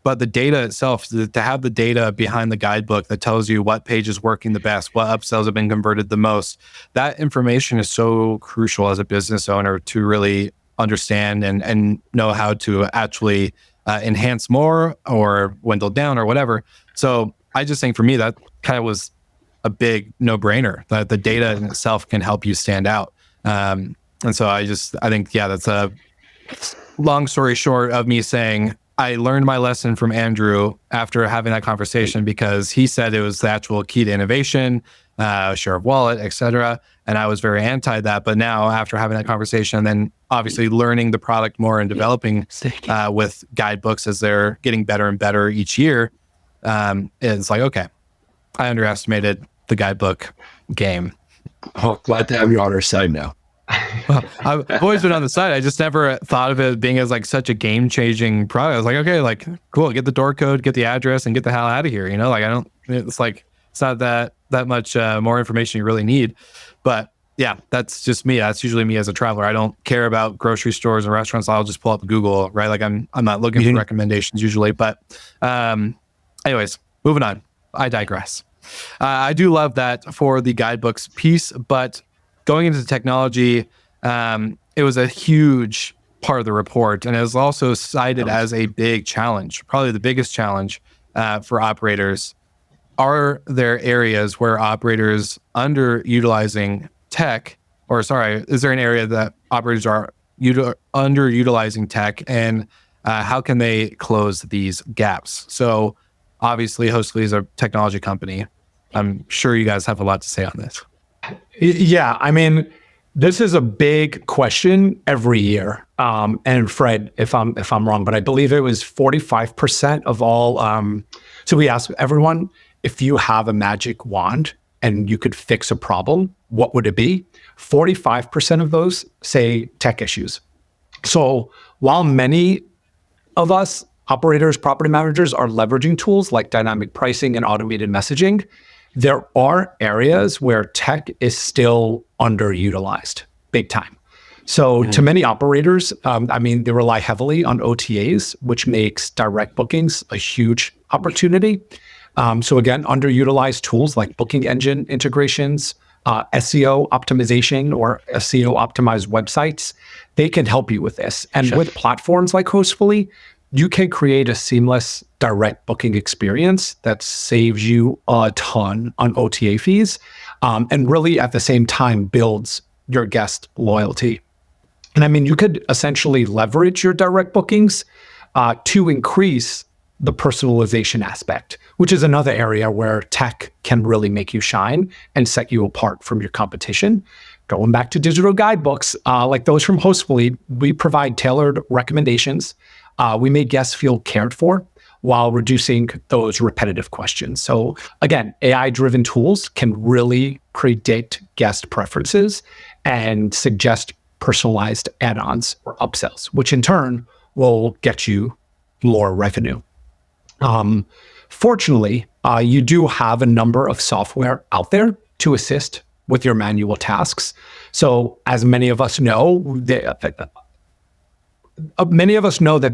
S4: but the data itself, to have the data behind the guidebook that tells you what page is working the best, what upsells have been converted the most, that information is so crucial as a business owner to really understand and know how to actually enhance more or dwindle down or whatever So I just think for me, that kind of was a big no-brainer, that the data in itself can help you stand out. And so I think, yeah, that's a long story short of me saying, I learned my lesson from Andrew after having that conversation, because he said it was the actual key to innovation, share of wallet, et cetera. And I was very anti that. But now after having that conversation, and then obviously learning the product more and developing with Guidebooks as they're getting better and better each year, it's like, okay, I underestimated the guidebook game.
S3: Oh, glad to have you on our side now.
S4: Well, I've always been on the side. I just never thought of it being as like such a game-changing product. I was like, okay, like cool, get the door code, get the address, and get the hell out of here. You know, like it's not that much more information you really need. But yeah, that's just me. That's usually me as a traveler. I don't care about grocery stores and restaurants. I'll just pull up Google, right? Like I'm not looking for recommendations usually. But anyways, moving on. I digress. I do love that for the guidebooks piece, but going into technology, it was a huge part of the report, and it was also cited as a big challenge, probably the biggest challenge for operators. Are there areas where operators underutilizing tech, or sorry, is there an area that operators are underutilizing tech, and how can they close these gaps? So obviously, Hostfully is a technology company. I'm sure you guys have a lot to say on this.
S1: Yeah, I mean, this is a big question every year. And Fred, if I'm wrong, but I believe it was 45% of all. So we asked everyone, if you have a magic wand and you could fix a problem, what would it be? 45% of those say tech issues. So while many of us operators, property managers are leveraging tools like dynamic pricing and automated messaging, there are areas where tech is still underutilized big time. So to many operators, they rely heavily on OTAs, which makes direct bookings a huge opportunity. So again, underutilized tools like booking engine integrations, SEO optimization or SEO optimized websites, they can help you with this. And with platforms like Hostfully, you can create a seamless direct booking experience that saves you a ton on OTA fees, and really at the same time builds your guest loyalty. And I mean, you could essentially leverage your direct bookings to increase the personalization aspect, which is another area where tech can really make you shine and set you apart from your competition. Going back to digital guidebooks, like those from Hostfully, we provide tailored recommendations. We make guests feel cared for while reducing those repetitive questions. So again, AI-driven tools can really predict guest preferences and suggest personalized add-ons or upsells, which in turn will get you more revenue. Fortunately, you do have a number of software out there to assist with your manual tasks. So as many of us know, that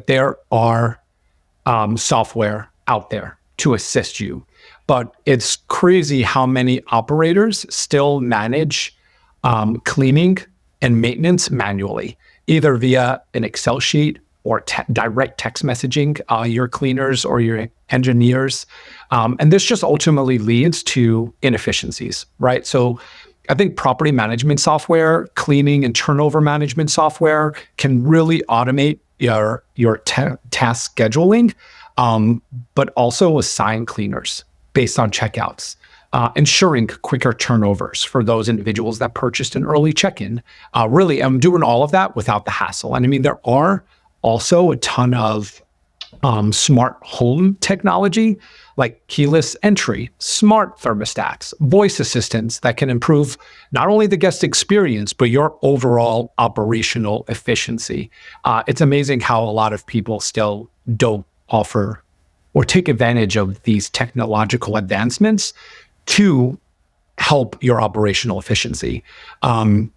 S1: there are software out there to assist you, but it's crazy how many operators still manage cleaning and maintenance manually, either via an Excel sheet or direct text messaging your cleaners or your engineers. And this just ultimately leads to inefficiencies, right? So I think property management software, cleaning and turnover management software can really automate your task scheduling, but also assign cleaners based on checkouts, ensuring quicker turnovers for those individuals that purchased an early check-in. Really, I'm doing all of that without the hassle. And I mean, there are also a ton of smart home technology like keyless entry, smart thermostats, voice assistants that can improve not only the guest experience, but your overall operational efficiency. It's amazing how a lot of people still don't offer or take advantage of these technological advancements to help your operational efficiency. And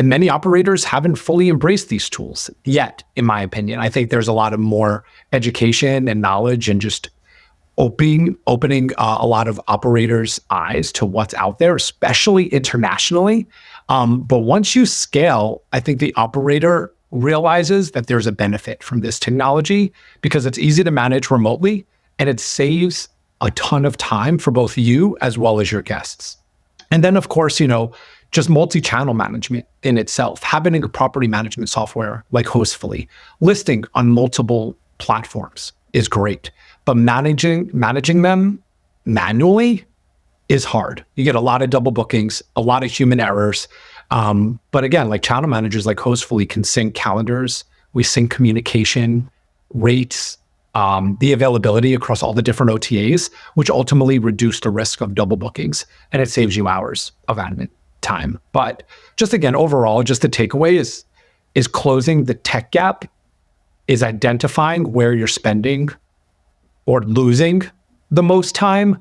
S1: many operators haven't fully embraced these tools yet, in my opinion. I think there's a lot of more education and knowledge and just opening a lot of operators' eyes to what's out there, especially internationally. But once you scale, I think the operator realizes that there's a benefit from this technology because it's easy to manage remotely and it saves a ton of time for both you as well as your guests. And then, of course, just multi-channel management in itself, having a property management software like Hostfully, listing on multiple platforms is great, but managing them manually is hard. You get a lot of double bookings, a lot of human errors. But again, like channel managers like Hostfully can sync calendars, we sync communication, rates, the availability across all the different OTAs, which ultimately reduce the risk of double bookings, and it saves you hours of admin time. But just again, overall, just the takeaway is closing the tech gap, is identifying where you're spending or losing the most time,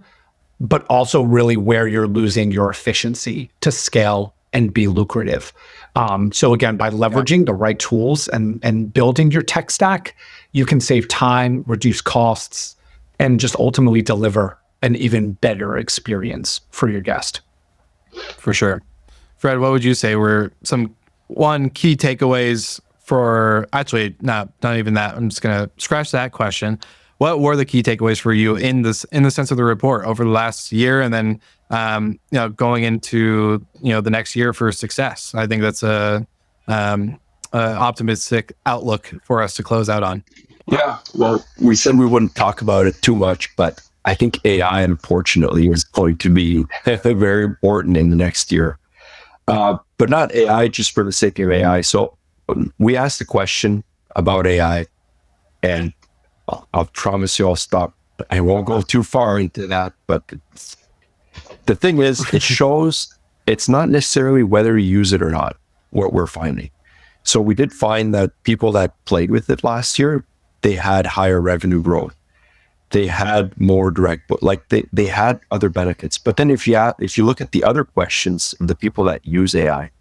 S1: but also really where you're losing your efficiency to scale and be lucrative. So again, by leveraging the right tools and building your tech stack, you can save time, reduce costs, and just ultimately deliver an even better experience for your guest.
S4: For sure. Fred, what would you say were one key takeaways for, actually, not even that. I'm just going to scratch that question. What were the key takeaways for you in the sense of the report over the last year, and then going into the next year for success? I think that's a optimistic outlook for us to close out on.
S3: Yeah, well, we said we wouldn't talk about it too much, but I think AI, unfortunately, is going to be very important in the next year. But not AI just for the sake of AI. So we asked a question about AI, and I'll promise you I'll stop. I won't go too far into that, but the thing is, it shows it's not necessarily whether you use it or not, what we're finding. So we did find that people that played with it last year, they had higher revenue growth. They had more direct, but they had other benefits. But then if you look at the other questions of the people that use AI,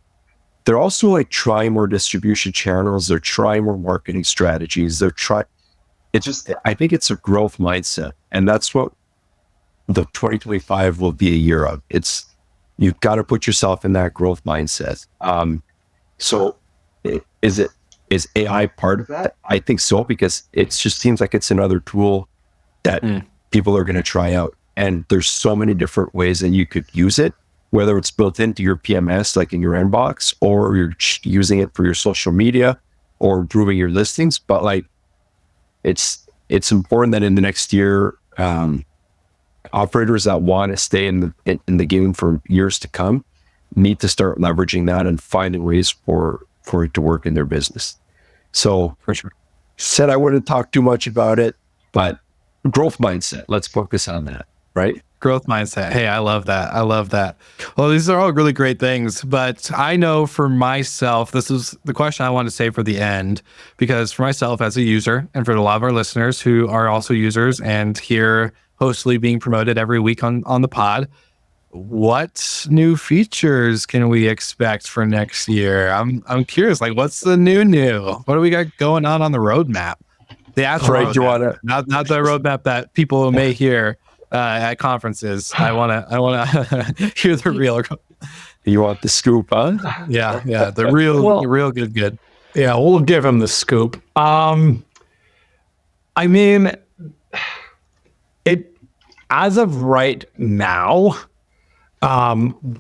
S3: they're also trying more distribution channels. They're trying more marketing strategies. I think it's a growth mindset, and that's what the 2025 will be a year of. You've got to put yourself in that growth mindset. So is AI part of that? I think so, because it just seems like it's another tool that people are going to try out. And there's so many different ways that you could use it, whether it's built into your PMS, like in your inbox, or you're using it for your social media or improving your listings. But it's important that in the next year, operators that want to stay in the game for years to come need to start leveraging that and finding ways for it to work in their business. So for sure, said I wouldn't talk too much about it, but growth mindset, let's focus on that, right?
S4: Growth mindset. Hey, I love that. Well, these are all really great things, but I know for myself, this is the question I want to say for the end, because for myself as a user, and for a lot of our listeners who are also users and hear Hostfully being promoted every week on the pod, what new features can we expect for next year? I'm curious, what's the new? What do we got going on the roadmap? The actual roadmap, not the roadmap that people may hear at conferences. I want to hear the real.
S3: You want the scoop, huh?
S4: Yeah, the real good.
S1: Yeah, we'll give him the scoop. I mean, as of right now,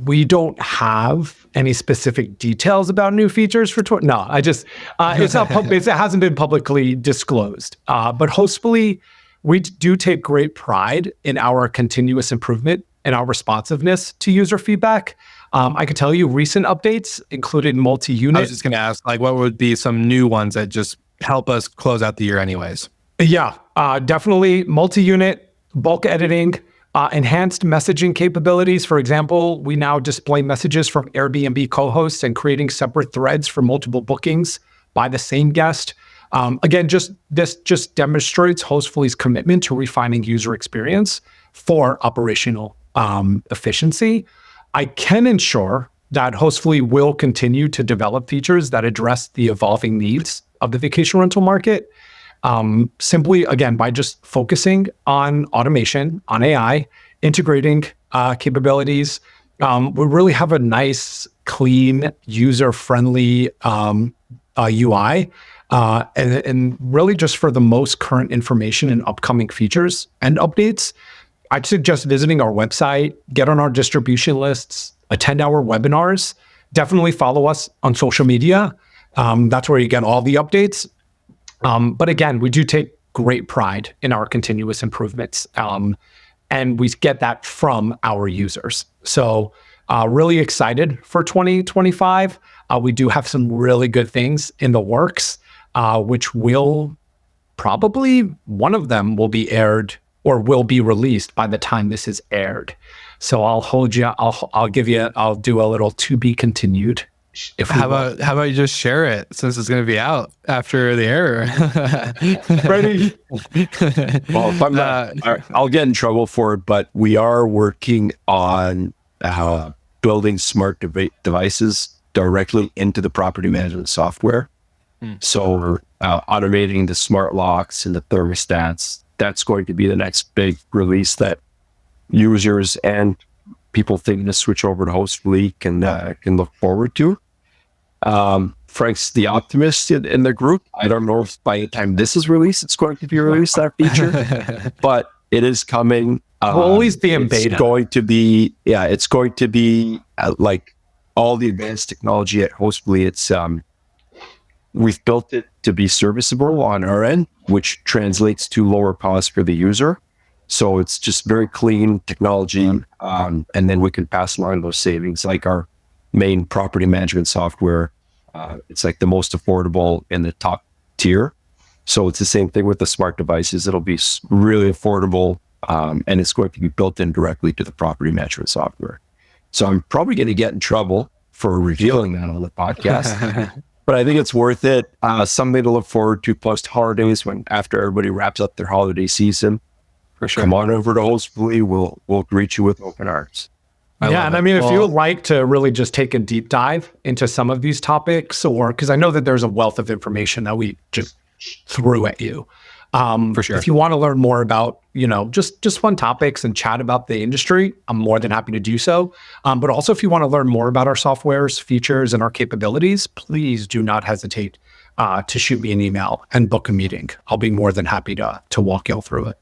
S1: we don't have any specific details about new features for No, it's not. It hasn't been publicly disclosed. But Hostfully, we do take great pride in our continuous improvement and our responsiveness to user feedback. I could tell you recent updates included multi-unit.
S4: I was just going to ask, what would be some new ones that just help us close out the year anyways?
S1: Yeah, definitely multi-unit, bulk editing, enhanced messaging capabilities. For example, we now display messages from Airbnb co-hosts and creating separate threads for multiple bookings by the same guest. Again, this just demonstrates Hostfully's commitment to refining user experience for operational efficiency. I can ensure that Hostfully will continue to develop features that address the evolving needs of the vacation rental market. Simply, again, by just focusing on automation, on AI, integrating capabilities. We really have a nice, clean, user-friendly UI, and really just for the most current information and upcoming features and updates. I'd suggest visiting our website, get on our distribution lists, attend our webinars. Definitely follow us on social media. That's where you get all the updates. But again, we do take great pride in our continuous improvements. And we get that from our users. So really excited for 2025. We do have some really good things in the works, which will probably, one of them will be aired or will be released by the time this is aired. So I'll hold you, I'll do a little to be continued.
S4: How about you just share it since it's going to be out after the air?
S1: Ready?
S3: Well, if I'm not, I'll get in trouble for it, but we are working on building smart devices directly into the property management software. So we're automating the smart locks and the thermostats. That's going to be the next big release that users and people thinking to switch over to Hostfully can look forward to. Frank's the optimist in the group. I don't know if by the time this is released, it's going to be released, that feature, but it is coming.
S1: We'll always be in beta.
S3: It's going to be like all the advanced technology at Hostfully. It's we've built it to be serviceable on our end, which translates to lower cost for the user. So it's just very clean technology, and then we can pass along those savings. Like our main property management software, it's like the most affordable in the top tier. So it's the same thing with the smart devices. It'll be really affordable, and it's going to be built in directly to the property management software. So I'm probably going to get in trouble for revealing that on the podcast, but I think it's worth it. Something to look forward to post holidays, when after everybody wraps up their holiday season.
S4: For sure.
S3: Come on over to Hostfully. We'll greet you with open arms.
S1: Yeah, and I mean, if you would like to really just take a deep dive into some of these topics, or because I know that there's a wealth of information that we just threw at you.
S4: For sure.
S1: If you want to learn more about, just fun topics and chat about the industry, I'm more than happy to do so. But also, if you want to learn more about our softwares, features, and our capabilities, please do not hesitate to shoot me an email and book a meeting. I'll be more than happy to walk you all through it.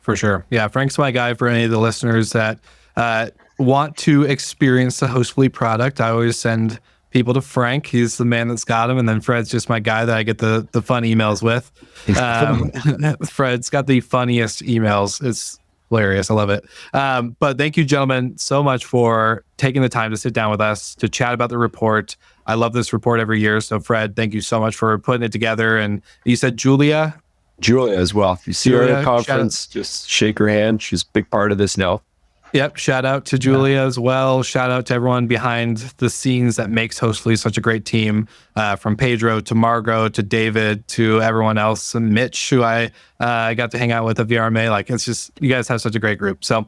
S4: For sure. Yeah, Frank's my guy for any of the listeners that want to experience the Hostfully product. I always send people to Frank. He's the man that's got them. And then Fred's just my guy that I get the fun emails with. Fred's got the funniest emails. It's hilarious. I love it. But thank you, gentlemen, so much for taking the time to sit down with us to chat about the report. I love this report every year. So Fred, thank you so much for putting it together. And you said Julia
S3: as well. If you see her at a conference, just shake her hand. She's a big part of this now.
S4: Yep. Shout out to Julia as well. Shout out to everyone behind the scenes that makes Hostfully such a great team, from Pedro to Margot to David to everyone else, and Mitch, who I got to hang out with at VRMA. Like, it's just, you guys have such a great group. So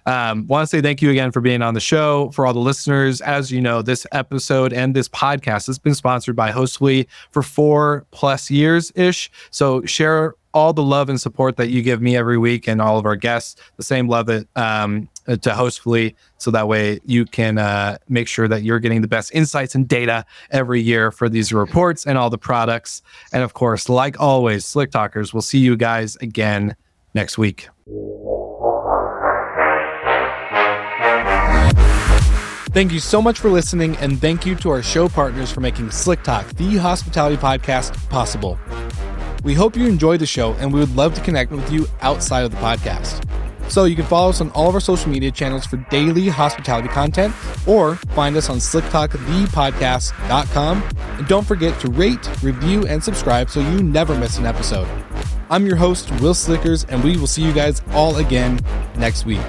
S4: want to say thank you again for being on the show. For all the listeners, as you know, this episode and this podcast has been sponsored by Hostfully for 4+ years-ish. So share all the love and support that you give me every week and all of our guests, the same love that to Hostfully, so that way you can make sure that you're getting the best insights and data every year for these reports and all the products. And of course, like always, Slick Talkers, we'll see you guys again next week. Thank you so much for listening, and thank you to our show partners for making Slick Talk, the hospitality podcast, possible. We hope you enjoyed the show, and we would love to connect with you outside of the podcast. So you can follow us on all of our social media channels for daily hospitality content, or find us on slicktalkthepodcast.com. And don't forget to rate, review, and subscribe so you never miss an episode. I'm your host, Wil Slickers, and we will see you guys all again next week.